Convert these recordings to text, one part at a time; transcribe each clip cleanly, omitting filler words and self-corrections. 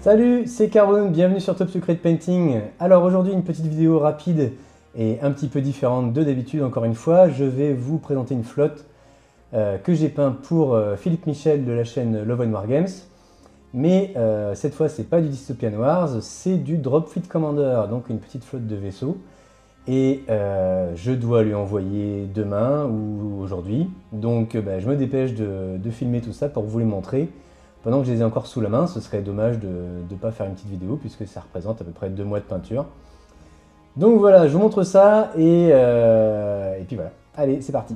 Salut, c'est Carbone, bienvenue sur Top Secret Painting. Alors aujourd'hui une petite vidéo rapide et un petit peu différente de d'habitude. Encore une fois, je vais vous présenter une flotte que j'ai peint pour Philippe Michel de la chaîne Love and War Games. Mais cette fois c'est pas du Dystopian Wars, c'est du Dropfleet Commander, donc une petite flotte de vaisseaux. Et je dois lui envoyer demain ou aujourd'hui. Donc je me dépêche de filmer tout ça pour vous les montrer. Pendant que je les ai encore sous la main, ce serait dommage de ne pas faire une petite vidéo puisque ça représente à peu près 2 mois de peinture. Donc voilà, je vous montre ça et puis voilà. Allez, c'est parti.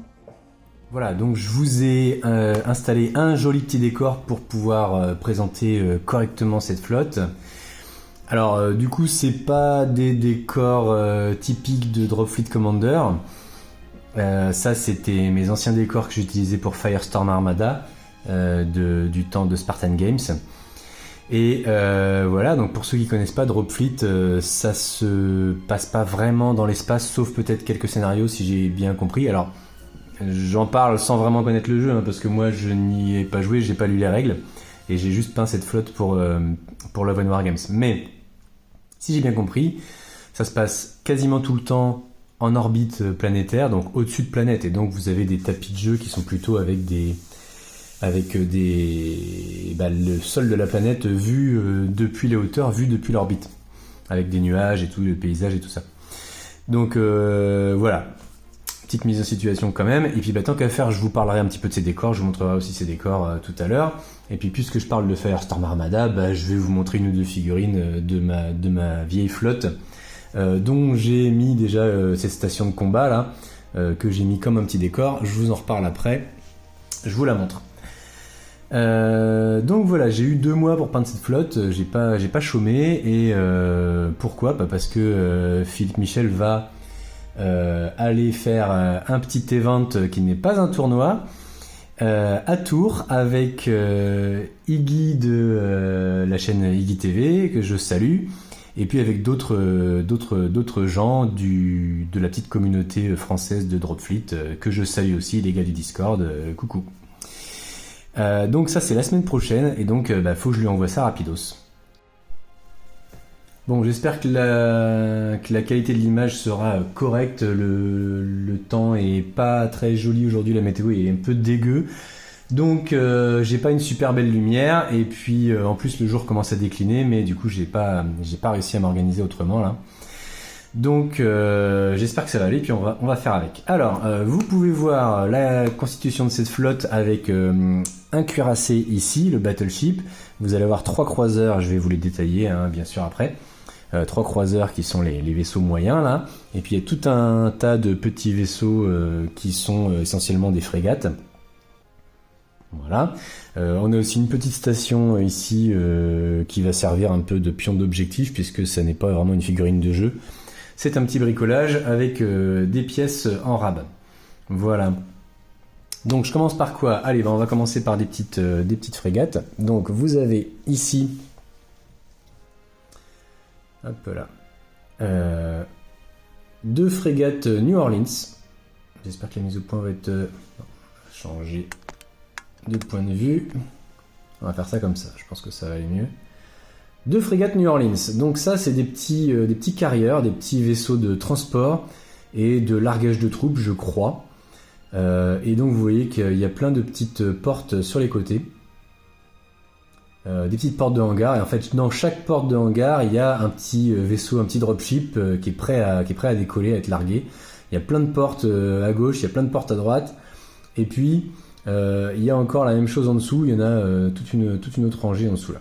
Voilà, donc je vous ai installé un joli petit décor pour pouvoir présenter correctement cette flotte. Alors du coup, c'est pas des décors typiques de Dropfleet Commander. Ça, c'était mes anciens décors que j'utilisais pour Firestorm Armada. Du temps de Spartan Games. Et voilà, donc pour ceux qui connaissent pas Dropfleet, ça se passe pas vraiment dans l'espace, sauf peut-être quelques scénarios si j'ai bien compris. Alors j'en parle sans vraiment connaître le jeu, hein, parce que moi je n'y ai pas joué, j'ai pas lu les règles, et j'ai juste peint cette flotte pour Love and War Games. Mais si j'ai bien compris, ça se passe quasiment tout le temps en orbite planétaire, donc au-dessus de planète, et donc vous avez des tapis de jeu qui sont plutôt avec le sol de la planète vu depuis les hauteurs, vu depuis l'orbite, avec des nuages et tout, le paysage et tout ça. Donc voilà, petite mise en situation quand même. Et puis tant qu'à faire, je vous parlerai un petit peu de ces décors, je vous montrerai aussi ces décors tout à l'heure. Et puis puisque je parle de Firestorm Armada, je vais vous montrer une ou deux figurines de ma vieille flotte, dont j'ai mis déjà cette station de combat là, que j'ai mis comme un petit décor. Je vous en reparle après, je vous la montre. Donc voilà, j'ai eu 2 mois pour peindre cette flotte, j'ai pas chômé. Et pourquoi ? Parce que Philippe Michel va aller faire un petit event qui n'est pas un tournoi à Tours avec Iggy de la chaîne Iggy TV, que je salue, et puis avec d'autres gens de la petite communauté française de Dropfleet, que je salue aussi, les gars du Discord, coucou. Donc ça c'est la semaine prochaine, et donc faut que je lui envoie ça rapidos. Bon, j'espère que la qualité de l'image sera correcte. Le temps est pas très joli aujourd'hui, la météo est un peu dégueu, donc j'ai pas une super belle lumière, et puis en plus le jour commence à décliner, mais du coup j'ai pas réussi à m'organiser autrement là. Donc j'espère que ça va aller, puis on va faire avec. Alors vous pouvez voir la constitution de cette flotte avec un cuirassé ici, le battleship. Vous allez avoir 3 croiseurs, je vais vous les détailler hein, bien sûr après. 3 croiseurs qui sont les vaisseaux moyens là, et puis il y a tout un tas de petits vaisseaux qui sont essentiellement des frégates. Voilà. On a aussi une petite station ici qui va servir un peu de pion d'objectif, puisque ça n'est pas vraiment une figurine de jeu. C'est un petit bricolage avec des pièces en rab. Voilà. Donc je commence par quoi ? Allez, on va commencer par des petites frégates. Donc vous avez ici, hop là, 2 frégates New Orleans. J'espère que la mise au point va être changée de point de vue. On va faire ça comme ça, je pense que ça va aller mieux. 2 frégates New Orleans, donc ça c'est des petits carriers, des petits vaisseaux de transport et de largage de troupes, je crois. Et donc vous voyez qu'il y a plein de petites portes sur les côtés, des petites portes de hangar, et en fait dans chaque porte de hangar il y a un petit vaisseau, un petit dropship qui est prêt à décoller, à être largué. Il y a plein de portes à gauche, il y a plein de portes à droite, et puis il y a encore la même chose en dessous, il y en a toute une autre rangée en dessous là.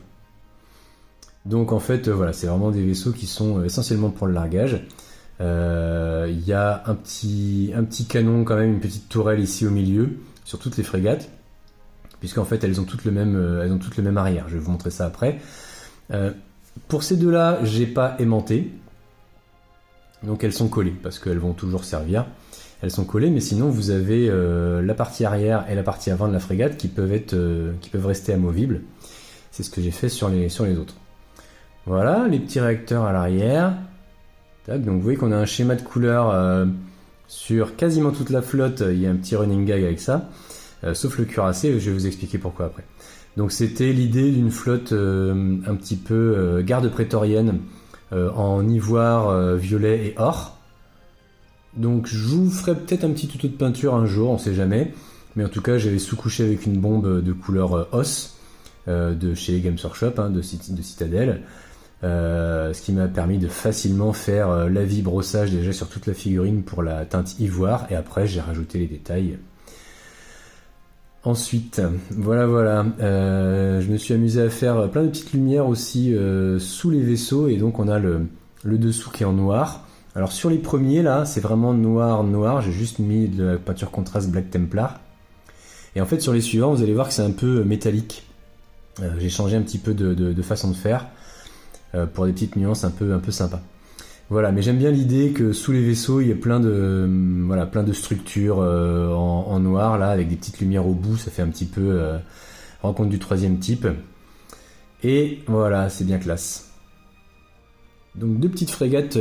Donc en fait voilà, c'est vraiment des vaisseaux qui sont essentiellement pour le largage. Il y a un petit canon quand même, une petite tourelle ici au milieu sur toutes les frégates, puisqu'en fait elles ont toutes le même arrière. Je vais vous montrer ça après. Pour ces deux là j'ai pas aimanté, donc elles sont collées parce qu'elles vont toujours servir. Elles sont collées, mais sinon vous avez la partie arrière et la partie avant de la frégate qui peuvent rester amovibles. C'est ce que j'ai fait sur les autres. Voilà, les petits réacteurs à l'arrière. Donc vous voyez qu'on a un schéma de couleur sur quasiment toute la flotte, il y a un petit running gag avec ça, sauf le cuirassé, je vais vous expliquer pourquoi après. Donc c'était l'idée d'une flotte un petit peu garde prétorienne en ivoire, violet et or. Donc je vous ferai peut-être un petit tuto de peinture un jour, on sait jamais. Mais en tout cas j'avais sous-couché avec une bombe de couleur os de chez Games Workshop, hein, de Citadel. Ce qui m'a permis de facilement faire l'avis brossage déjà sur toute la figurine pour la teinte ivoire. Et après j'ai rajouté les détails. Ensuite, voilà, je me suis amusé à faire plein de petites lumières aussi sous les vaisseaux. Et donc on a le dessous qui est en noir. Alors sur les premiers là, c'est vraiment noir, j'ai juste mis de la peinture contraste Black Templar. Et en fait sur les suivants, vous allez voir que c'est un peu métallique. J'ai changé un petit peu de façon de faire pour des petites nuances un peu sympas. Voilà, mais j'aime bien l'idée que sous les vaisseaux, il y a plein de structures en noir là, avec des petites lumières au bout, ça fait un petit peu rencontre du troisième type. Et voilà, c'est bien classe. Donc deux petites frégates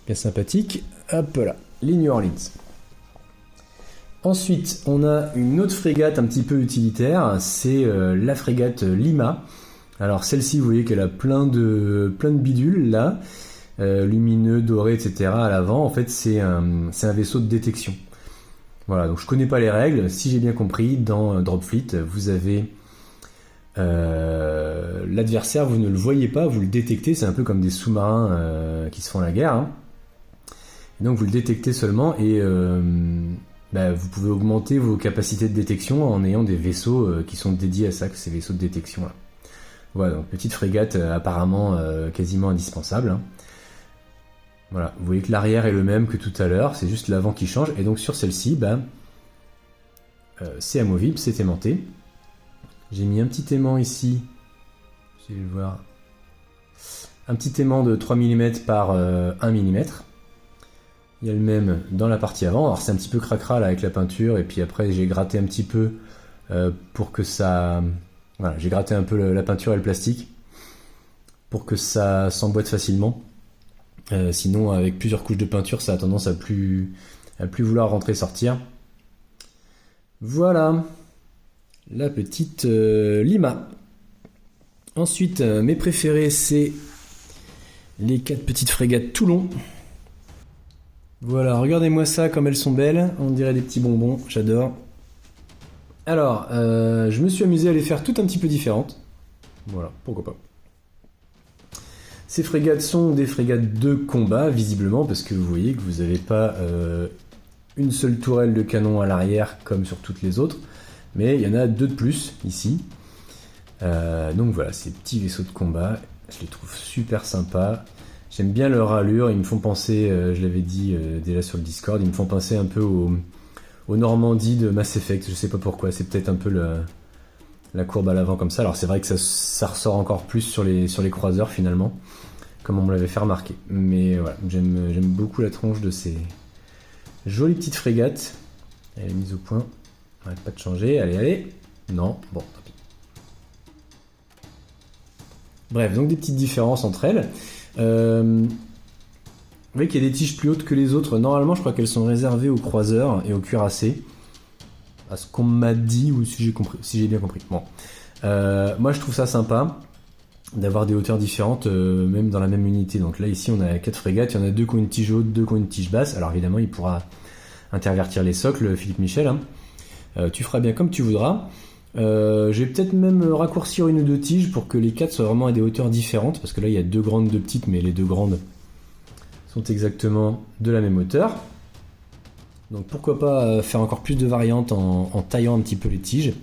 bien sympathiques. Hop là, les New Orleans. Ensuite, on a une autre frégate un petit peu utilitaire, c'est la frégate Lima. Alors celle-ci, vous voyez qu'elle a plein de bidules là, lumineux, dorés, etc. à l'avant. En fait, c'est un vaisseau de détection. Voilà, donc je connais pas les règles. Si j'ai bien compris, dans Dropfleet, vous avez l'adversaire, vous ne le voyez pas, vous le détectez. C'est un peu comme des sous-marins qui se font la guerre. Hein. Et donc vous le détectez seulement et vous pouvez augmenter vos capacités de détection en ayant des vaisseaux qui sont dédiés à ça, que ces vaisseaux de détection là. Voilà, donc petite frégate apparemment quasiment indispensable. Hein. Voilà, vous voyez que l'arrière est le même que tout à l'heure, c'est juste l'avant qui change. Et donc sur celle-ci, c'est amovible, c'est aimanté. J'ai mis un petit aimant ici, vous allez le voir, un petit aimant de 3 mm par 1 mm. Il y a le même dans la partie avant. Alors c'est un petit peu cracra là avec la peinture et puis après j'ai gratté un petit peu pour que ça... Voilà, j'ai gratté un peu la peinture et le plastique pour que ça s'emboîte facilement. Sinon avec plusieurs couches de peinture ça a tendance à plus vouloir rentrer sortir. Voilà la petite Lima. Ensuite mes préférés c'est les 4 petites frégates Toulon. Voilà, regardez-moi ça comme elles sont belles, on dirait des petits bonbons, j'adore. Alors, je me suis amusé à les faire toutes un petit peu différentes. Voilà, pourquoi pas. Ces frégates sont des frégates de combat, visiblement, parce que vous voyez que vous n'avez pas une seule tourelle de canon à l'arrière comme sur toutes les autres, mais il y en a 2 de plus ici. Donc voilà, ces petits vaisseaux de combat, je les trouve super sympas. J'aime bien leur allure, ils me font penser, je l'avais dit déjà sur le Discord, ils me font penser un peu au Normandie de Mass Effect, je sais pas pourquoi, c'est peut-être un peu la courbe à l'avant comme ça. Alors c'est vrai que ça ressort encore plus sur les croiseurs finalement, comme on me l'avait fait remarquer. Mais voilà, j'aime beaucoup la tronche de ces jolies petites frégates. Elle est mise au point, arrête pas de changer, allez, non, bon, tant pis. Bref, donc des petites différences entre elles. Vous voyez qu'il y a des tiges plus hautes que les autres. Normalement, je crois qu'elles sont réservées aux croiseurs et aux cuirassés. À ce qu'on m'a dit, ou si j'ai bien compris. Bon. Moi, je trouve ça sympa d'avoir des hauteurs différentes, même dans la même unité. Donc là, ici, on a 4 frégates. Il y en a 2 qui ont une tige haute, 2 qui ont une tige basse. Alors évidemment, il pourra intervertir les socles, Philippe Michel. Hein. Tu feras bien comme tu voudras. Je vais peut-être même raccourcir une ou 2 tiges pour que les 4 soient vraiment à des hauteurs différentes, parce que là il y a 2 grandes, 2 petites, mais les 2 grandes sont exactement de la même hauteur. Donc pourquoi pas faire encore plus de variantes en taillant un petit peu les tiges.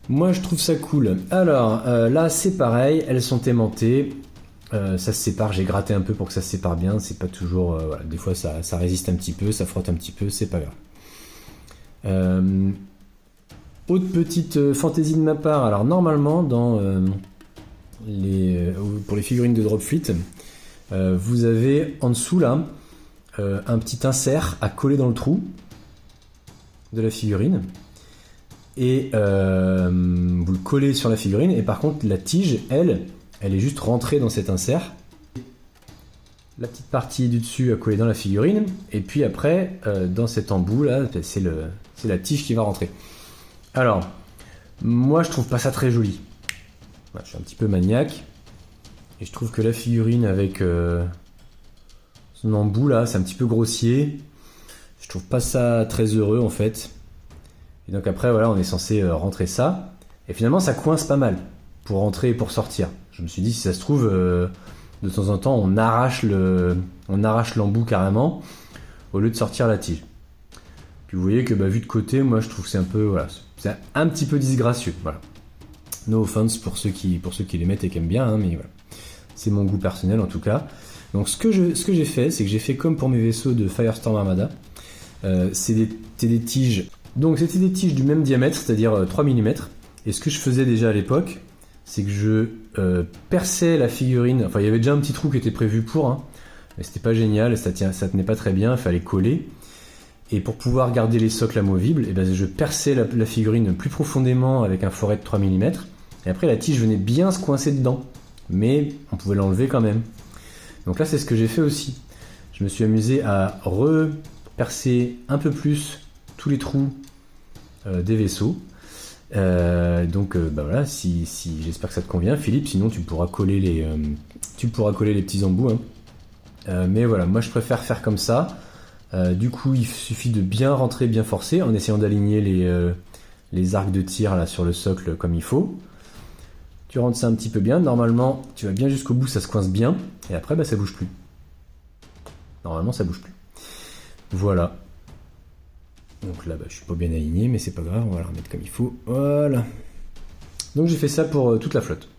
Moi je trouve ça cool. Alors là c'est pareil, elles sont aimantées, ça se sépare, j'ai gratté un peu pour que ça se sépare bien, c'est pas toujours... voilà, des fois ça résiste un petit peu, ça frotte un petit peu, c'est pas grave. Autre petite fantaisie de ma part, alors normalement pour les figurines de Dropfleet, vous avez en dessous là un petit insert à coller dans le trou de la figurine et vous le collez sur la figurine et par contre la tige elle est juste rentrée dans cet insert. la petite partie du dessus à coller dans la figurine, et puis après, dans cet embout là, c'est la tige qui va rentrer. Alors, moi je trouve pas ça très joli. Je suis un petit peu maniaque, et je trouve que la figurine avec son embout là, c'est un petit peu grossier. Je trouve pas ça très heureux en fait. Et donc après, voilà, on est censé rentrer ça, et finalement ça coince pas mal pour rentrer et pour sortir. Je me suis dit, si ça se trouve, de temps en temps, on arrache l'embout carrément, au lieu de sortir la tige. Puis vous voyez que vu de côté, moi je trouve que c'est un peu, voilà, c'est un petit peu disgracieux. Voilà. No offense pour ceux qui les mettent et qui aiment bien, hein, mais voilà. C'est mon goût personnel en tout cas. Donc ce que j'ai fait, c'est que j'ai fait comme pour mes vaisseaux de Firestorm Armada. C'était des tiges. Donc c'était des tiges du même diamètre, c'est-à-dire 3 mm. Et ce que je faisais déjà à l'époque, c'est que je perçais la figurine. Enfin, il y avait déjà un petit trou qui était prévu pour, hein, mais c'était pas génial, ça tenait pas très bien, il fallait coller. Et pour pouvoir garder les socles amovibles, je perçais la figurine plus profondément avec un foret de 3 mm. Et après, la tige venait bien se coincer dedans, mais on pouvait l'enlever quand même. Donc là, c'est ce que j'ai fait aussi. Je me suis amusé à repercer un peu plus tous les trous des vaisseaux. Voilà, si j'espère que ça te convient, Philippe. Sinon, tu pourras coller les petits embouts. Hein. Mais voilà, moi je préfère faire comme ça. Du coup, il suffit de bien rentrer, bien forcer, en essayant d'aligner les arcs de tir là sur le socle comme il faut. Tu rentres ça un petit peu bien. Normalement, tu vas bien jusqu'au bout, ça se coince bien. Et après, ça bouge plus. Normalement, ça bouge plus. Voilà. Donc là, je suis pas bien aligné, mais c'est pas grave, on va la remettre comme il faut. Voilà. Donc j'ai fait ça pour toute la flotte.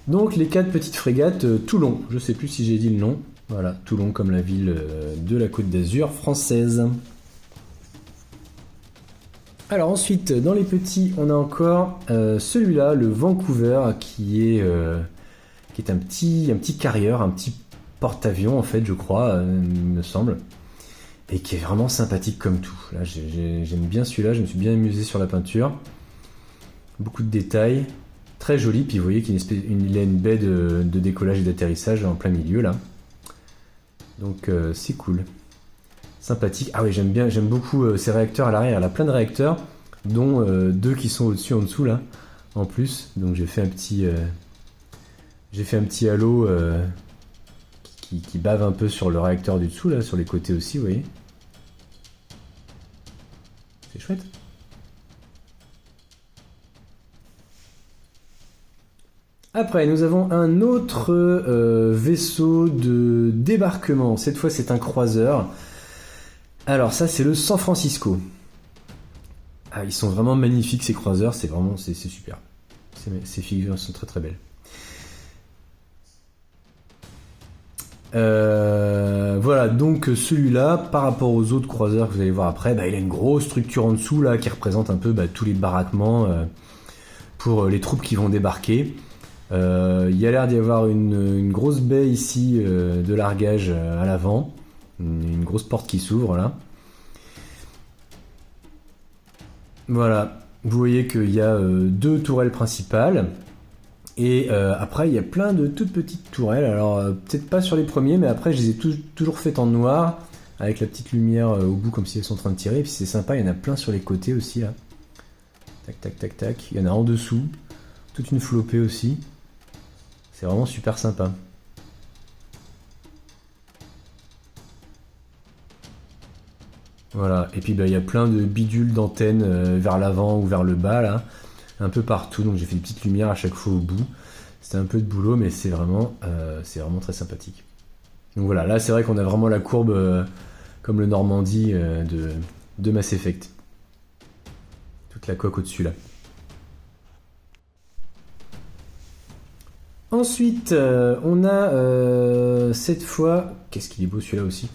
Donc les 4 petites frégates Toulon. Je sais plus si j'ai dit le nom. Voilà, Toulon comme la ville de la Côte d'Azur française. Alors ensuite, dans les petits, on a encore celui-là, le Vancouver, qui est un petit carrier, un petit porte-avions en fait, je crois, il me semble. Et qui est vraiment sympathique comme tout. Là, j'aime bien celui-là, je me suis bien amusé sur la peinture. Beaucoup de détails, très joli. Puis vous voyez qu'il a une baie de décollage et d'atterrissage en plein milieu là. Donc c'est cool. Sympathique. Ah oui, j'aime beaucoup ces réacteurs à l'arrière. Elle a plein de réacteurs, dont 2 qui sont au-dessus, en dessous là, en plus. Donc j'ai fait un petit halo qui bave un peu sur le réacteur du dessous là, sur les côtés aussi, vous voyez. C'est chouette. Après, nous avons un autre vaisseau de débarquement. Cette fois, c'est un croiseur. Alors ça, c'est le San Francisco. Ah, ils sont vraiment magnifiques ces croiseurs. C'est super. Ces figures sont très très belles. Voilà, donc celui-là, par rapport aux autres croiseurs que vous allez voir après, il a une grosse structure en dessous là qui représente un peu tous les baraquements pour les troupes qui vont débarquer. Il y a l'air d'y avoir une grosse baie ici de largage à l'avant, une grosse porte qui s'ouvre là. Voilà, vous voyez qu'il y a 2 tourelles principales. Et après, il y a plein de toutes petites tourelles. Alors, peut-être pas sur les premiers, mais après, je les ai toujours faites en noir, avec la petite lumière au bout, comme si elles sont en train de tirer. Et puis c'est sympa, il y en a plein sur les côtés aussi, là. Tac, tac, tac, tac. Il y en a en dessous. Toute une flopée aussi. C'est vraiment super sympa. Voilà. Et puis, il y a plein de bidules d'antennes vers l'avant ou vers le bas, là. Un peu partout, donc j'ai fait des petites lumières à chaque fois au bout. C'était un peu de boulot, mais c'est vraiment très sympathique. Donc voilà, là c'est vrai qu'on a vraiment la courbe comme le Normandie de Mass Effect. Toute la coque au-dessus là. Ensuite, on a cette fois... Qu'est-ce qu'il est beau celui-là aussi.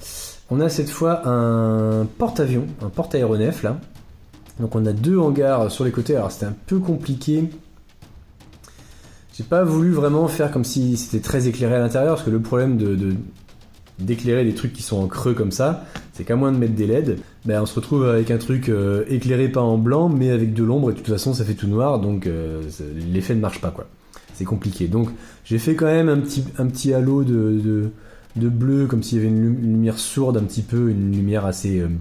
On a cette fois un porte-avions, un porte-aéronef là. Donc on a 2 hangars sur les côtés, alors c'était un peu compliqué. J'ai pas voulu vraiment faire comme si c'était très éclairé à l'intérieur, parce que le problème d'éclairer des trucs qui sont en creux comme ça, c'est qu'à moins de mettre des LED, on se retrouve avec un truc éclairé pas en blanc, mais avec de l'ombre, et de toute façon ça fait tout noir, donc l'effet ne marche pas quoi. c'est compliqué. Donc j'ai fait quand même un petit halo de bleu, comme s'il y avait une lumière sourde un petit peu, une lumière une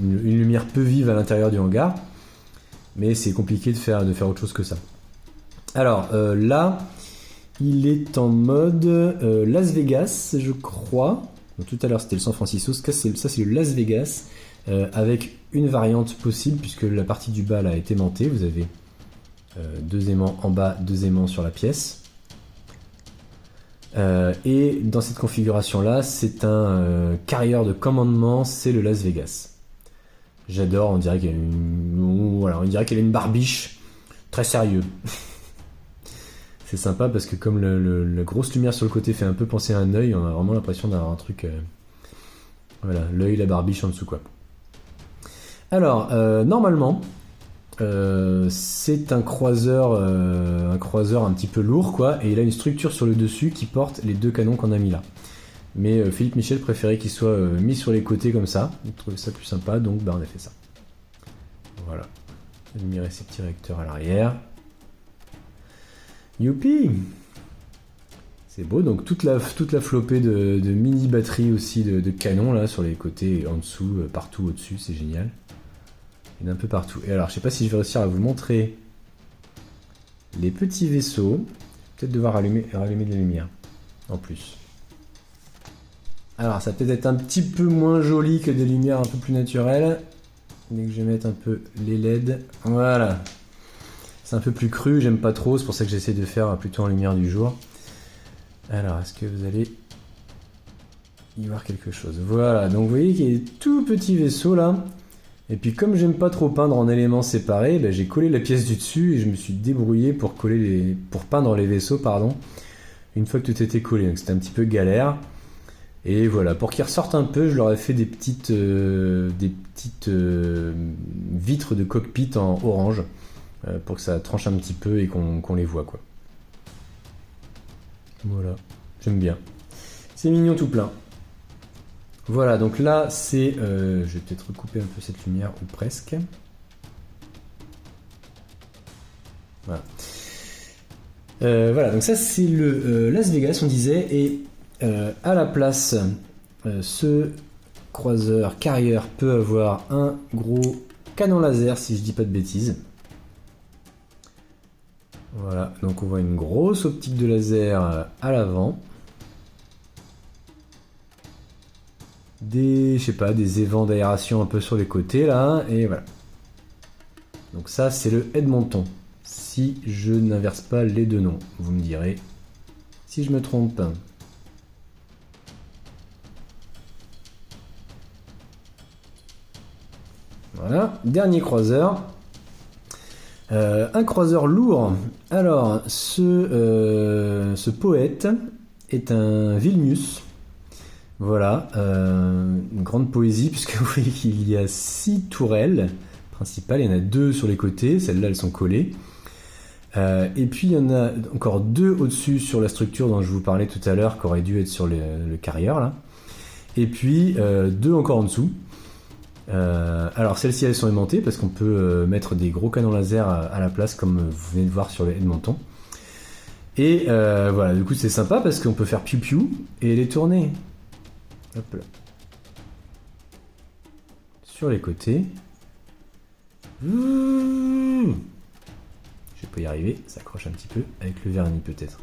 lumière peu vive à l'intérieur du hangar. Mais c'est compliqué de faire autre chose que ça. Alors là, il est en mode Las Vegas, je crois. Donc, tout à l'heure c'était le San Francisco, ça c'est le Las Vegas, avec une variante possible, puisque la partie du bas là est aimantée. Vous avez 2 aimants en bas, 2 aimants sur la pièce. Et dans cette configuration là, c'est un carrière de commandement, c'est le Las Vegas. J'adore, on dirait qu'il y a on dirait qu'elle a une barbiche, très sérieux. C'est sympa parce que comme la grosse lumière sur le côté fait un peu penser à un œil, on a vraiment l'impression d'avoir un truc... voilà, l'œil, la barbiche en dessous, quoi. Alors, normalement, c'est un croiseur un petit peu lourd, quoi, et il a une structure sur le dessus qui porte les 2 canons qu'on a mis là. Mais Philippe Michel préférait qu'il soit mis sur les côtés comme ça, il trouvait ça plus sympa, donc on a fait ça. Voilà, admirer ces petits réacteurs à l'arrière. Youpi! C'est beau, donc toute la flopée de mini batteries aussi de canons là sur les côtés et en dessous, partout au-dessus, c'est génial. Il y en a un peu partout. Et alors, je sais pas si je vais réussir à vous montrer les petits vaisseaux. Peut-être devoir rallumer de la lumière en plus. Alors, ça va peut-être être un petit peu moins joli que des lumières un peu plus naturelles. Dès que je vais mettre un peu les LED. Voilà. C'est un peu plus cru, j'aime pas trop, c'est pour ça que j'essaie de faire plutôt en lumière du jour. Alors, est-ce que vous allez y voir quelque chose? Voilà, donc vous voyez qu'il y a des tout petits vaisseaux là. Et puis comme j'aime pas trop peindre en éléments séparés, ben, j'ai collé la pièce du dessus et je me suis débrouillé pour peindre les vaisseaux, pardon, une fois que tout était collé. Donc c'était un petit peu galère. Et voilà, pour qu'ils ressortent un peu, je leur ai fait des petites vitres de cockpit en orange. Pour que ça tranche un petit peu et qu'on les voit, quoi. Voilà, j'aime bien. C'est mignon tout plein. Voilà, donc là c'est... je vais peut-être recouper un peu cette lumière, ou presque. Voilà. Voilà, donc ça c'est le Las Vegas, on disait, et à la place, ce croiseur carrière peut avoir un gros canon laser, si je dis pas de bêtises. Voilà, donc on voit une grosse optique de laser à l'avant. Je sais pas, des évents d'aération un peu sur les côtés là, et voilà. Donc ça c'est le Edmonton. Si je n'inverse pas les 2 noms, vous me direz si je me trompe. Voilà, dernier croiseur. Un croiseur lourd. Alors, ce poète est un Vilnius. Voilà, une grande poésie, puisque vous voyez qu'il y a 6 tourelles principales. Il y en a 2 sur les côtés, celles-là elles sont collées. Et puis il y en a encore 2 au-dessus sur la structure dont je vous parlais tout à l'heure, qui aurait dû être sur le carrière là. Et puis 2 encore en dessous. Alors celles-ci elles sont aimantées parce qu'on peut mettre des gros canons laser à la place, comme vous venez de voir sur le Edmonton. Et voilà, du coup c'est sympa parce qu'on peut faire piou piou et les tourner. Hop là. Sur les côtés. Je peux y arriver, ça accroche un petit peu avec le vernis peut-être.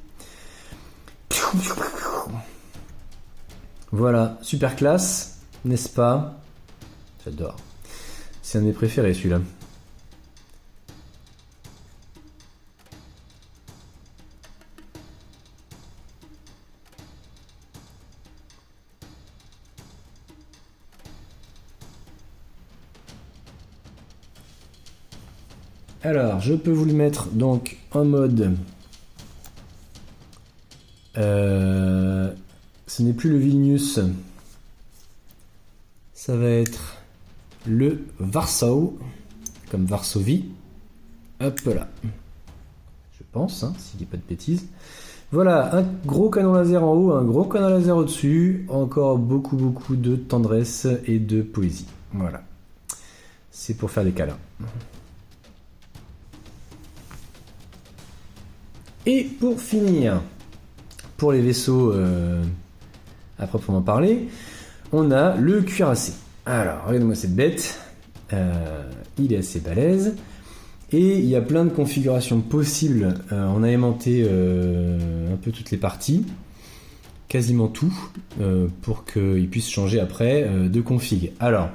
Voilà, super classe, n'est-ce pas? J'adore. C'est un de mes préférés celui-là. Alors, je peux vous le mettre donc en mode... ce n'est plus le Vilnius. Ça va être le Warsaw, comme Varsovie. Hop là. Je pense, hein, s'il n'y a pas de bêtises. Voilà, un gros canon laser en haut, un gros canon laser au-dessus. Encore beaucoup de tendresse et de poésie. Voilà. C'est pour faire des câlins. Et pour finir, pour les vaisseaux à proprement parler, on a le cuirassé. Alors, regardez-moi cette bête. Il est assez balèze. Et il y a plein de configurations possibles. On a aimanté un peu toutes les parties. Quasiment tout. Pour qu'il puisse changer après de config. Alors,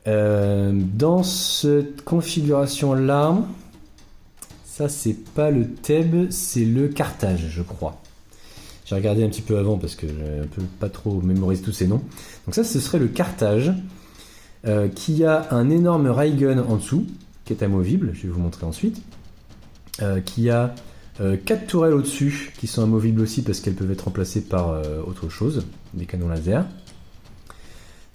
dans cette configuration-là, ça c'est pas le TEB, c'est le cartage, je crois. J'ai regardé un petit peu avant parce que je peux pas trop mémoriser tous ces noms. Donc ça, ce serait le cartage qui a un énorme raygun en dessous, qui est amovible, je vais vous montrer ensuite. Qui a 4 tourelles au-dessus, qui sont amovibles aussi parce qu'elles peuvent être remplacées par autre chose, des canons laser.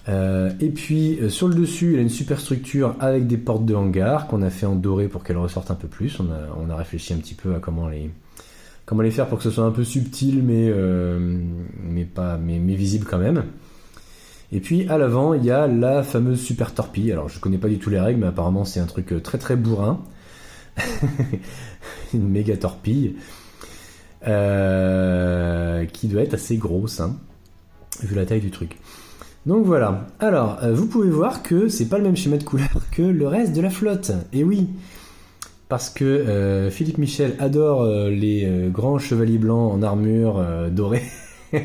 Et puis sur le dessus, il a une superstructure avec des portes de hangar qu'on a fait en doré pour qu'elles ressortent un peu plus. On a réfléchi un petit peu à comment les faire pour que ce soit un peu subtil mais visible quand même. Et puis à l'avant, il y a la fameuse super torpille. Alors je connais pas du tout les règles, mais apparemment c'est un truc très très bourrin. Une méga torpille qui doit être assez grosse, hein, vu la taille du truc. Donc voilà. Alors, vous pouvez voir que c'est pas le même schéma de couleur que le reste de la flotte. Et oui, parce que Philippe Michel adore les grands chevaliers blancs en armure dorée. Et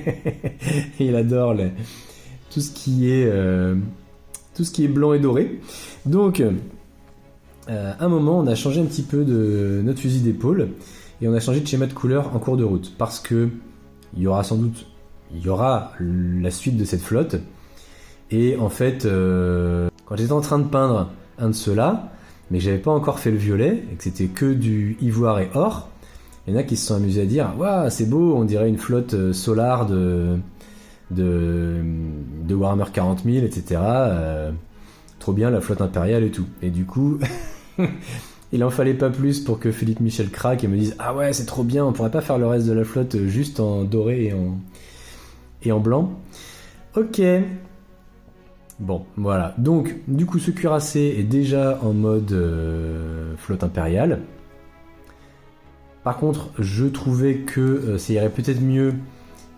il adore tout ce qui est blanc et doré. Donc, à un moment, on a changé un petit peu de notre fusil d'épaule et on a changé de schéma de couleur en cours de route parce que il y aura la suite de cette flotte. Et en fait, quand j'étais en train de peindre un de ceux-là, mais que j'avais pas encore fait le violet, et que c'était que du ivoire et or, il y en a qui se sont amusés à dire « Waouh, c'est beau, on dirait une flotte solar de Warhammer 40 000, etc. Trop bien la flotte impériale et tout. » Et du coup, il en fallait pas plus pour que Philippe Michel craque et me dise « Ah ouais, c'est trop bien, on pourrait pas faire le reste de la flotte juste en doré et en blanc. » Ok. Bon, voilà. Donc, du coup, ce cuirassé est déjà en mode flotte impériale. Par contre, je trouvais que ça irait peut-être mieux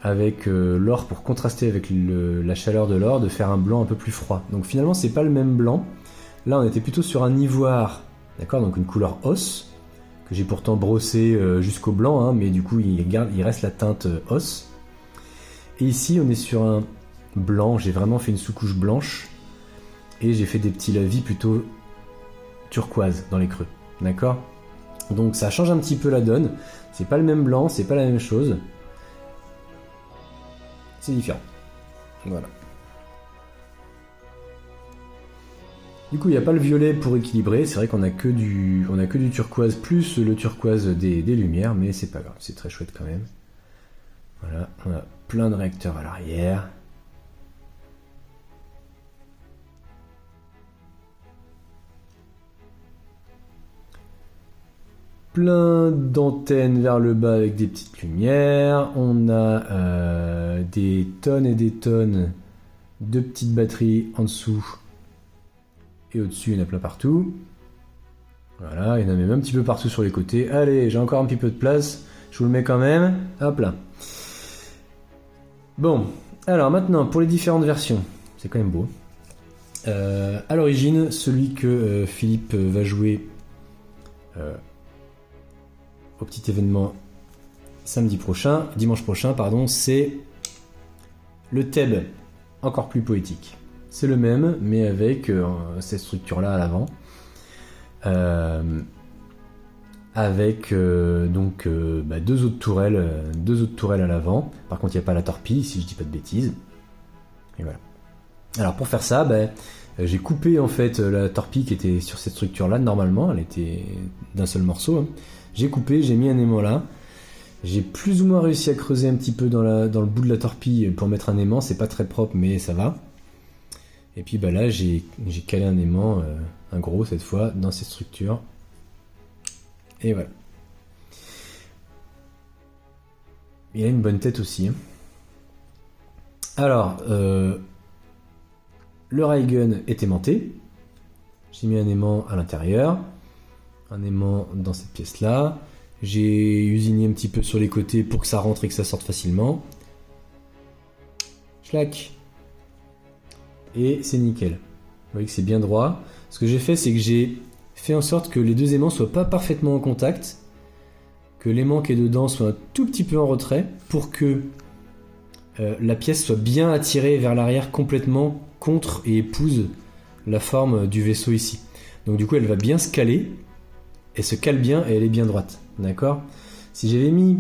avec l'or pour contraster avec la chaleur de l'or, de faire un blanc un peu plus froid. Donc finalement, c'est pas le même blanc. Là, on était plutôt sur un ivoire, d'accord, donc une couleur os, que j'ai pourtant brossé jusqu'au blanc, hein, mais du coup, il reste la teinte os. Et ici, on est sur un blanc, j'ai vraiment fait une sous-couche blanche et j'ai fait des petits lavis plutôt turquoise dans les creux, d'accord. Donc ça change un petit peu la donne, c'est pas le même blanc, c'est pas la même chose, c'est différent, voilà. Du coup il n'y a pas le violet pour équilibrer, c'est vrai qu'on a que du turquoise plus le turquoise des lumières, mais c'est pas grave, c'est très chouette quand même. Voilà, on a plein de réacteurs à l'arrière. Plein d'antennes vers le bas avec des petites lumières. On a des tonnes et des tonnes de petites batteries en dessous. Et au-dessus, il y en a plein partout. Voilà, il y en a même un petit peu partout sur les côtés. Allez, j'ai encore un petit peu de place. Je vous le mets quand même. Hop là. Bon, alors maintenant, pour les différentes versions. C'est quand même beau. À l'origine, celui que Philippe va jouer au petit événement dimanche prochain, pardon, c'est le TEB, encore plus poétique. C'est le même, mais avec cette structure-là à l'avant, avec donc deux autres tourelles à l'avant. Par contre, il n'y a pas la torpille, si je dis pas de bêtises. Et voilà. Alors pour faire ça, j'ai coupé en fait la torpille qui était sur cette structure-là. Normalement, elle était d'un seul morceau. Hein. J'ai coupé, j'ai mis un aimant là. J'ai plus ou moins réussi à creuser un petit peu dans le bout de la torpille pour mettre un aimant. C'est pas très propre, mais ça va. Et puis là, j'ai calé un aimant, un gros cette fois, dans cette structure. Et voilà. Il a une bonne tête aussi. Hein. Alors, le railgun est aimanté. J'ai mis un aimant à l'intérieur. un aimant dans cette pièce-là. J'ai usiné un petit peu sur les côtés pour que ça rentre et que ça sorte facilement. Schlac. Et c'est nickel. Vous voyez que c'est bien droit. Ce que j'ai fait, c'est que j'ai fait en sorte que les deux aimants soient pas parfaitement en contact, que l'aimant qui est dedans soit un tout petit peu en retrait pour que la pièce soit bien attirée vers l'arrière complètement contre et épouse la forme du vaisseau ici. Donc du coup elle va bien se caler, elle se cale bien et elle est bien droite, d'accord? Si j'avais mis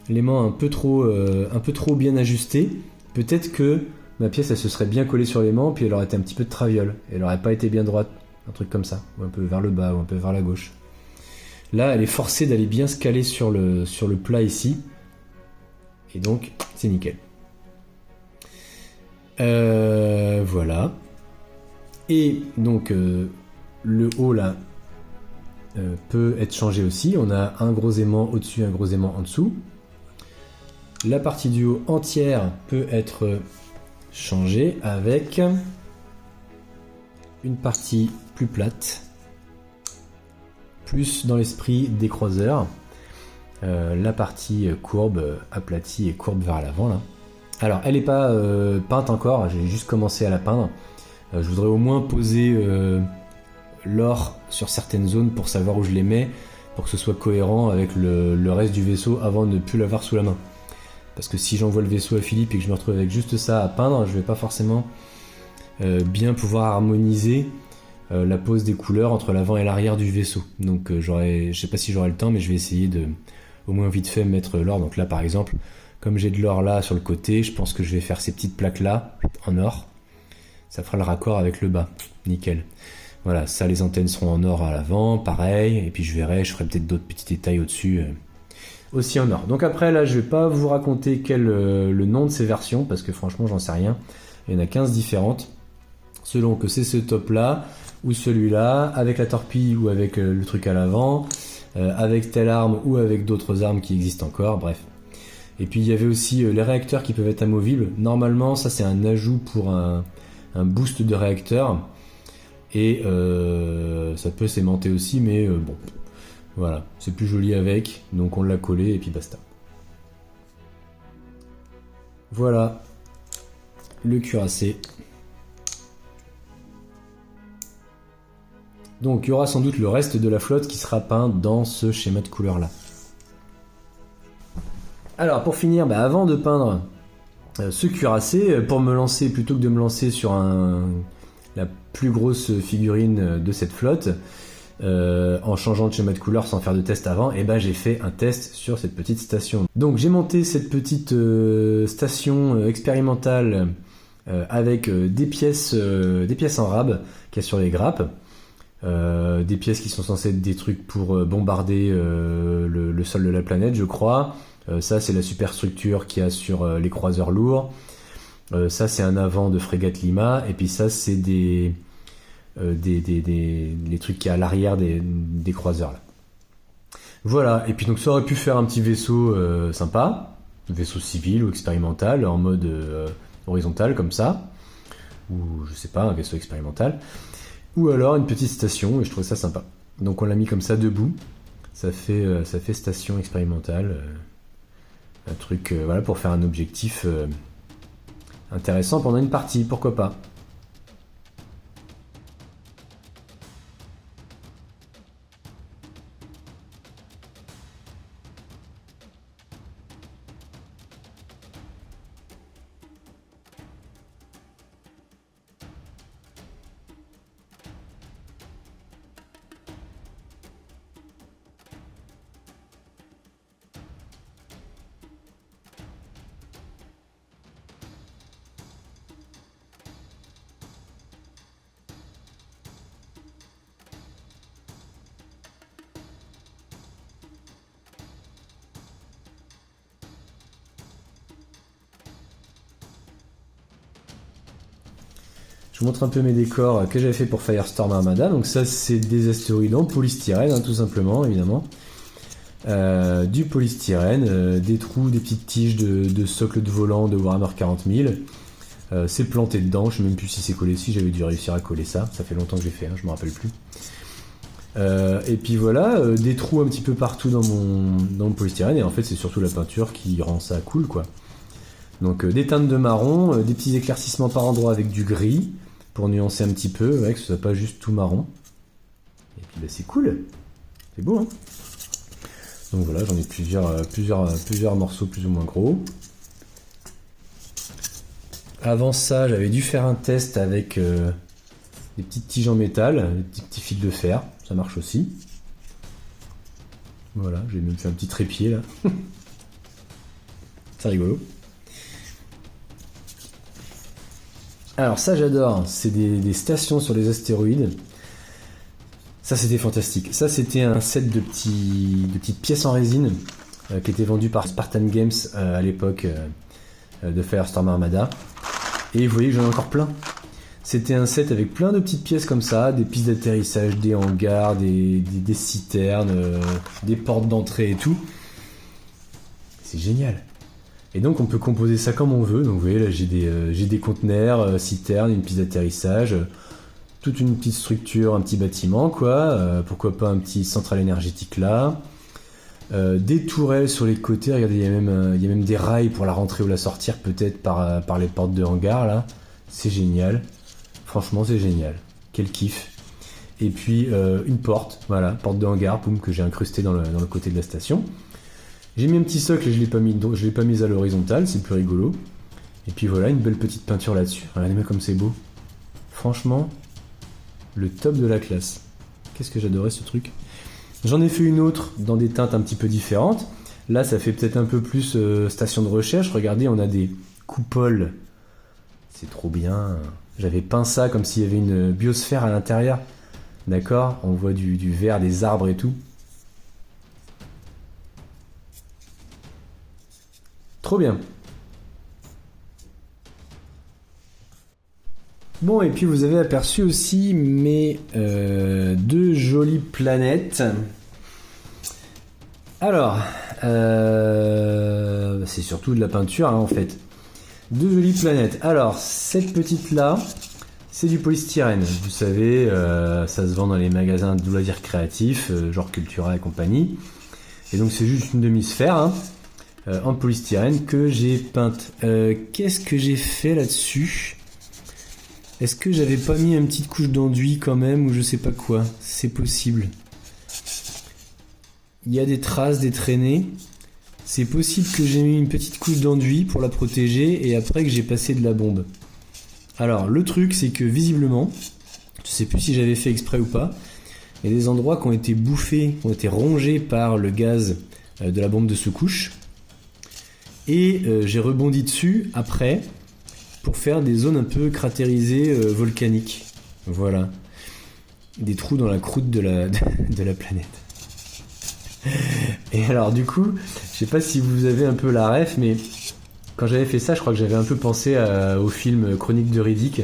l'aimant un peu trop bien ajusté, peut-être que ma pièce elle se serait bien collée sur l'aimant puis elle aurait été un petit peu de traviole, elle aurait pas été bien droite, un truc comme ça, ou un peu vers le bas ou un peu vers la gauche. Là elle est forcée d'aller bien se caler sur le plat ici, et donc c'est nickel. Voilà. Et donc le haut là peut être changé aussi. On a un gros aimant au-dessus, un gros aimant en dessous. La partie du haut entière peut être changée avec une partie plus plate, plus dans l'esprit des croiseurs. La partie courbe, aplatie et courbe vers l'avant là. Alors, elle n'est pas peinte encore, j'ai juste commencé à la peindre. Je voudrais au moins poser l'or sur certaines zones pour savoir où je les mets, pour que ce soit cohérent avec le reste du vaisseau avant de ne plus l'avoir sous la main. Parce que si j'envoie le vaisseau à Philippe et que je me retrouve avec juste ça à peindre, je ne vais pas forcément bien pouvoir harmoniser la pose des couleurs entre l'avant et l'arrière du vaisseau. Donc je ne sais pas si j'aurai le temps, mais je vais essayer de, au moins vite fait, mettre l'or. Donc là, par exemple, comme j'ai de l'or là sur le côté, je pense que je vais faire ces petites plaques là en or. Ça fera le raccord avec le bas. Nickel. Voilà, ça les antennes seront en or à l'avant, pareil. Et puis je ferai peut-être d'autres petits détails au-dessus aussi en or. Donc après là, je vais pas vous raconter le nom de ces versions parce que franchement j'en sais rien. Il y en a 15 différentes. Selon que c'est ce top là ou celui-là, avec la torpille ou avec le truc à l'avant, avec telle arme ou avec d'autres armes qui existent encore, bref. Et puis il y avait aussi les réacteurs qui peuvent être amovibles. Normalement, ça c'est un ajout pour un boost de réacteur. Et ça peut s'aimanter aussi, mais bon, voilà, c'est plus joli avec. Donc on l'a collé et puis basta. Voilà, le cuirassé. Donc il y aura sans doute le reste de la flotte qui sera peint dans ce schéma de couleur là. Alors pour finir, avant de peindre ce cuirassé, pour me lancer, plutôt que de me lancer sur la plus grosse figurine de cette flotte, en changeant de schéma de couleur sans faire de test avant, et j'ai fait un test sur cette petite station. Donc j'ai monté cette petite station expérimentale avec des pièces en rab qu'il y a sur les grappes. Des pièces qui sont censées être des trucs pour bombarder le sol de la planète, je crois. Ça c'est la superstructure qu'il y a sur les croiseurs lourds. Ça c'est un avant de frégate Lima. Et puis ça c'est les trucs qui y a à l'arrière des croiseurs là. Voilà, et puis donc ça aurait pu faire un petit vaisseau sympa, vaisseau civil ou expérimental en mode horizontal comme ça, ou je sais pas, un vaisseau expérimental, ou alors une petite station, et je trouvais ça sympa. Donc on l'a mis comme ça debout, ça fait station expérimentale, un truc voilà, pour faire un objectif intéressant pendant une partie, pourquoi pas. Je vous montre un peu mes décors que j'avais fait pour Firestorm Armada. Donc ça c'est des astéroïdes en polystyrène, tout simplement, évidemment. Du polystyrène, des trous, des petites tiges de socle de volant de Warhammer 40 000. C'est planté dedans, je ne sais même plus si c'est collé, si j'avais dû réussir à coller ça. Ça fait longtemps que j'ai fait, je ne me rappelle plus. Et puis voilà, des trous un petit peu partout dans mon polystyrène, et en fait c'est surtout la peinture qui rend ça cool quoi. Donc des teintes de marron, des petits éclaircissements par endroits avec du gris, pour nuancer un petit peu, ouais, que ce soit pas juste tout marron. Et puis bah, c'est cool, c'est beau hein. Donc voilà, j'en ai plusieurs morceaux plus ou moins gros. Avant ça, j'avais dû faire un test avec des petites tiges en métal, des petits fils de fer, ça marche aussi. Voilà, j'ai même fait un petit trépied là. C'est rigolo. Alors ça j'adore, c'est des stations sur les astéroïdes. Ça c'était fantastique. Ça c'était un set de petites pièces en résine qui était vendu par Spartan Games à l'époque de Firestorm Armada. Et vous voyez que j'en ai encore plein. C'était un set avec plein de petites pièces comme ça, des pistes d'atterrissage, des hangars, des citernes, des portes d'entrée et tout. C'est génial. Et donc on peut composer ça comme on veut. Donc vous voyez là j'ai des conteneurs, citernes, une piste d'atterrissage, toute une petite structure, un petit bâtiment quoi. Pourquoi pas un petit central énergétique là. Des tourelles sur les côtés. Regardez, il y a même des rails pour la rentrer ou la sortir peut-être par les portes de hangar là. C'est génial. Franchement c'est génial. Quel kiff. Et puis une porte, voilà, porte de hangar, boum, que j'ai incrustée dans le côté de la station. J'ai mis un petit socle et je l'ai pas mis à l'horizontale, c'est plus rigolo. Et puis voilà, une belle petite peinture là-dessus. Regardez-moi comme c'est beau. Franchement, le top de la classe. Qu'est-ce que j'adorais ce truc. J'en ai fait une autre dans des teintes un petit peu différentes. Là, ça fait peut-être un peu plus station de recherche. Regardez, on a des coupoles. C'est trop bien. J'avais peint ça comme s'il y avait une biosphère à l'intérieur. D'accord ? On voit du vert, des arbres et tout. Trop bien. Bon, et puis vous avez aperçu aussi mes deux jolies planètes. Alors, c'est surtout de la peinture hein, en fait. Deux jolies planètes. Alors, cette petite-là, c'est du polystyrène. Vous savez, ça se vend dans les magasins de loisirs créatifs, genre Cultura et compagnie. Et donc c'est juste une demi-sphère, hein. En polystyrène que j'ai peinte. Qu'est-ce que j'ai fait là-dessus ? Est-ce que j'avais pas mis une petite couche d'enduit quand même ou je sais pas quoi ? C'est possible. Il y a des traces, des traînées. C'est possible que j'ai mis une petite couche d'enduit pour la protéger et après que j'ai passé de la bombe. Alors le truc c'est que visiblement, je sais plus si j'avais fait exprès ou pas, il y a des endroits qui ont été bouffés, qui ont été rongés par le gaz de la bombe de sous-couche. Et j'ai rebondi dessus après pour faire des zones un peu cratérisées volcaniques. Voilà. Des trous dans la croûte de la planète. Et alors du coup, je sais pas si vous avez un peu la ref, mais quand j'avais fait ça, je crois que j'avais un peu pensé au film Chronique de Riddick.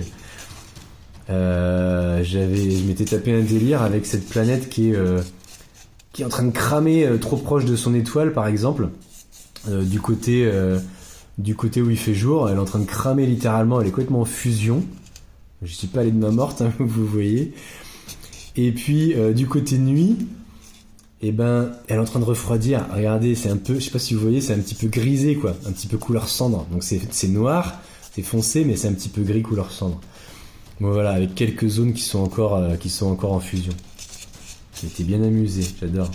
Je m'étais tapé un délire avec cette planète qui est en train de cramer trop proche de son étoile par exemple. Du côté où il fait jour, elle est en train de cramer littéralement, elle est complètement en fusion. Je suis pas allé de main morte, hein, vous voyez. Et puis du côté nuit, et ben elle est en train de refroidir. Regardez, c'est un peu, je sais pas si vous voyez, c'est un petit peu grisé quoi, un petit peu couleur cendre. Donc c'est noir, c'est foncé, mais c'est un petit peu gris couleur cendre. Bon voilà, avec quelques zones qui sont encore en fusion. J'étais bien amusé, j'adore.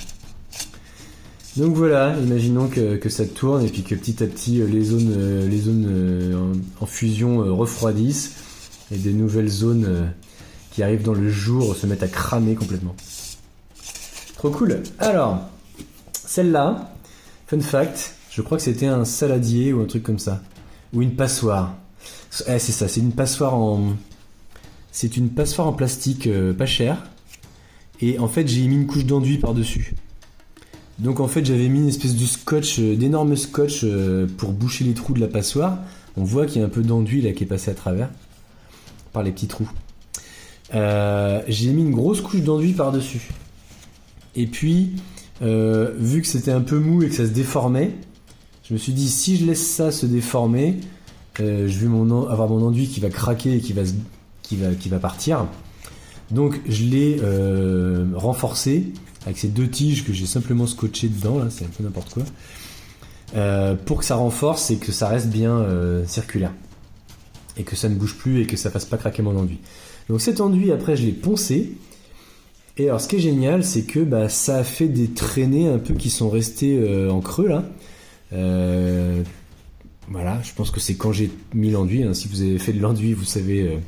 Donc voilà, imaginons que ça tourne et puis que petit à petit les zones en fusion refroidissent et des nouvelles zones qui arrivent dans le jour se mettent à cramer complètement. Trop cool. Alors, celle-là, fun fact, je crois que c'était un saladier ou un truc comme ça. Ou une passoire. C'est ça, c'est une passoire en plastique pas cher. Et en fait, j'ai mis une couche d'enduit par-dessus. Donc en fait j'avais mis une espèce de scotch, d'énorme scotch pour boucher les trous de la passoire. On voit qu'il y a un peu d'enduit là qui est passé à travers par les petits trous. J'ai mis une grosse couche d'enduit par-dessus. Et puis vu que c'était un peu mou et que ça se déformait, je me suis dit si je laisse ça se déformer, je vais avoir mon enduit qui va craquer et qui va partir. Donc je l'ai renforcé avec ces 2 tiges que j'ai simplement scotché dedans, là, c'est un peu n'importe quoi, pour que ça renforce et que ça reste bien circulaire. Et que ça ne bouge plus et que ça fasse pas craquer mon enduit. Donc cet enduit, après, je l'ai poncé. Et alors ce qui est génial, c'est que ça a fait des traînées un peu qui sont restées en creux là. Voilà, je pense que c'est quand j'ai mis l'enduit. Hein. Si vous avez fait de l'enduit, vous savez,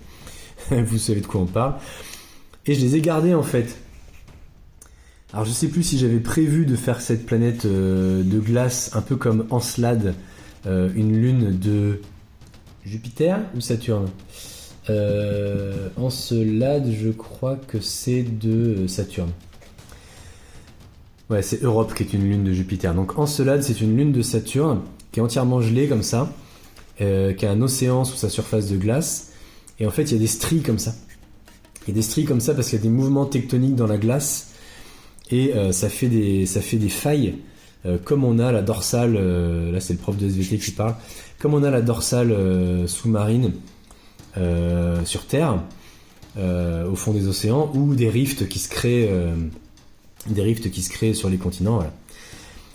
vous savez de quoi on parle. Et je les ai gardés en fait. Alors je sais plus si j'avais prévu de faire cette planète de glace un peu comme Encelade, une lune de Jupiter ou Saturne. Encelade, je crois que c'est de Saturne. Ouais, c'est Europe qui est une lune de Jupiter. Donc Encelade, c'est une lune de Saturne qui est entièrement gelée comme ça, qui a un océan sous sa surface de glace. Et en fait, il y a des stries comme ça. Il y a des stries comme ça parce qu'il y a des mouvements tectoniques dans la glace. Et ça fait des failles, comme on a la dorsale, là c'est le prof de SVT qui parle, comme on a la dorsale sous-marine sur Terre, au fond des océans, ou des rifts qui se créent sur les continents. Voilà.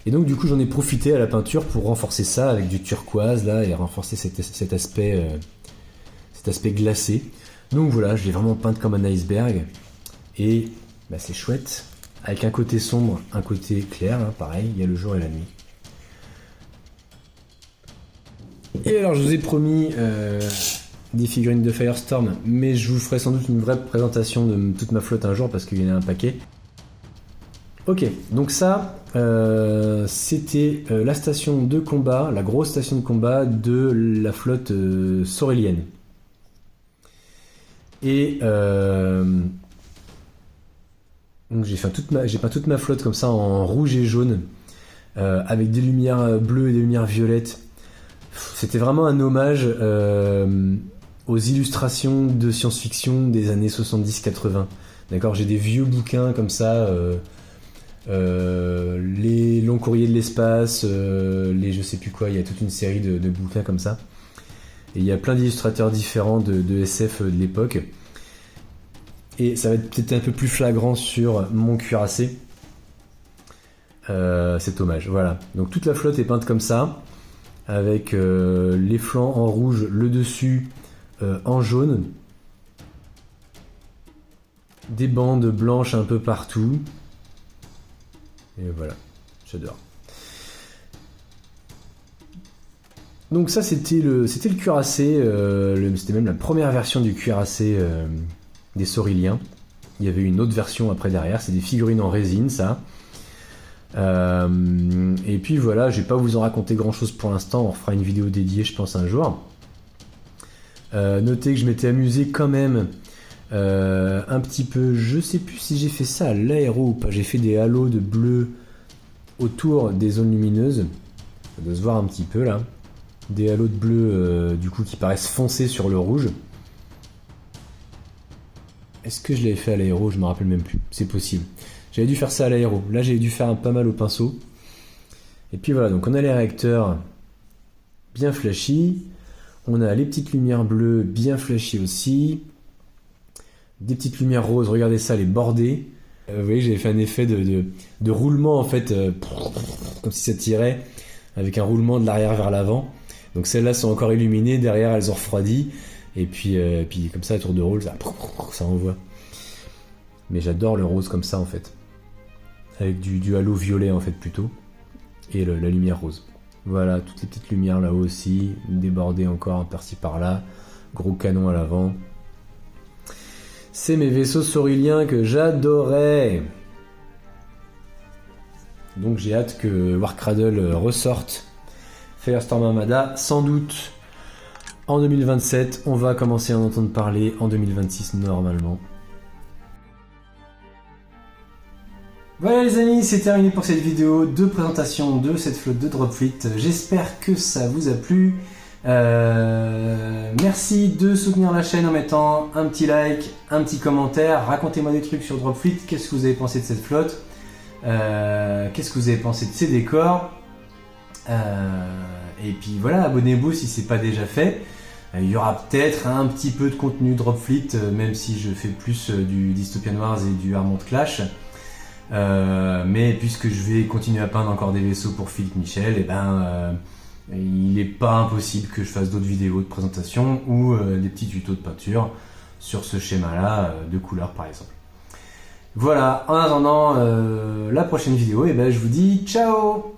Et donc du coup j'en ai profité à la peinture pour renforcer ça avec du turquoise là et renforcer cet aspect glacé. Donc voilà, je l'ai vraiment peinte comme un iceberg et c'est chouette. Avec un côté sombre, un côté clair, hein, pareil, il y a le jour et la nuit. Et alors je vous ai promis des figurines de Firestorm, mais je vous ferai sans doute une vraie présentation de toute ma flotte un jour parce qu'il y en a un paquet. Ok, donc ça, c'était la station de combat, la grosse station de combat de la flotte saurélienne. Et donc j'ai peint toute ma flotte comme ça en rouge et jaune, avec des lumières bleues et des lumières violettes. C'était vraiment un hommage aux illustrations de science-fiction des années 70-80. D'accord, j'ai des vieux bouquins comme ça, les longs courriers de l'espace, les je sais plus quoi, il y a toute une série de bouquins comme ça. Et il y a plein d'illustrateurs différents de SF de l'époque. Et ça va être peut-être un peu plus flagrant sur mon cuirassé. Cet hommage, voilà. Donc toute la flotte est peinte comme ça, avec les flancs en rouge, le dessus en jaune. Des bandes blanches un peu partout. Et voilà, j'adore. Donc ça c'était le cuirassé, c'était même la première version du cuirassé des Sauréliens. Il y avait une autre version après derrière, c'est des figurines en résine ça. Et puis voilà, je vais pas vous en raconter grand chose pour l'instant, on refera une vidéo dédiée je pense un jour. Notez que je m'étais amusé quand même un petit peu, je sais plus si j'ai fait ça à l'aéro ou pas, j'ai fait des halos de bleu autour des zones lumineuses, ça doit se voir un petit peu là, des halos de bleu du coup qui paraissent foncés sur le rouge. Est-ce que je l'avais fait à l'aéro? Je me rappelle même plus, c'est possible. J'avais dû faire ça à l'aéro, là j'ai dû faire pas mal au pinceau. Et puis voilà, donc on a les réacteurs bien flashy, on a les petites lumières bleues bien flashy aussi, des petites lumières roses, regardez ça, les bordées. Vous voyez, j'avais fait un effet de roulement en fait, comme si ça tirait, avec un roulement de l'arrière vers l'avant. Donc celles-là sont encore illuminées, derrière elles ont refroidi, et puis comme ça à tour de rôle, ça envoie. Mais j'adore le rose comme ça en fait, avec du halo violet en fait plutôt, et la lumière rose. Voilà, toutes les petites lumières là-haut aussi, débordées encore par-ci par-là, gros canon à l'avant. C'est mes vaisseaux sauréliens que j'adorais. Donc j'ai hâte que Warcradle ressorte Firestorm Armada, sans doute en 2027. On va commencer à en entendre parler en 2026 normalement. Voilà les amis, c'est terminé pour cette vidéo de présentation de cette flotte de Dropfleet. J'espère que ça vous a plu. Merci de soutenir la chaîne en mettant un petit like, un petit commentaire. Racontez-moi des trucs sur Dropfleet. Qu'est-ce que vous avez pensé de cette flotte? Qu'est-ce que vous avez pensé de ces décors? Et puis voilà, abonnez-vous si c'est pas déjà fait. Il y aura peut-être un petit peu de contenu Dropfleet, même si je fais plus du Dystopian Wars et du Armored Clash. Mais puisque je vais continuer à peindre encore des vaisseaux pour Philippe Michel, il n'est pas impossible que je fasse d'autres vidéos de présentation ou des petits tutos de peinture sur ce schéma-là, de couleurs par exemple. Voilà, en attendant la prochaine vidéo, je vous dis ciao!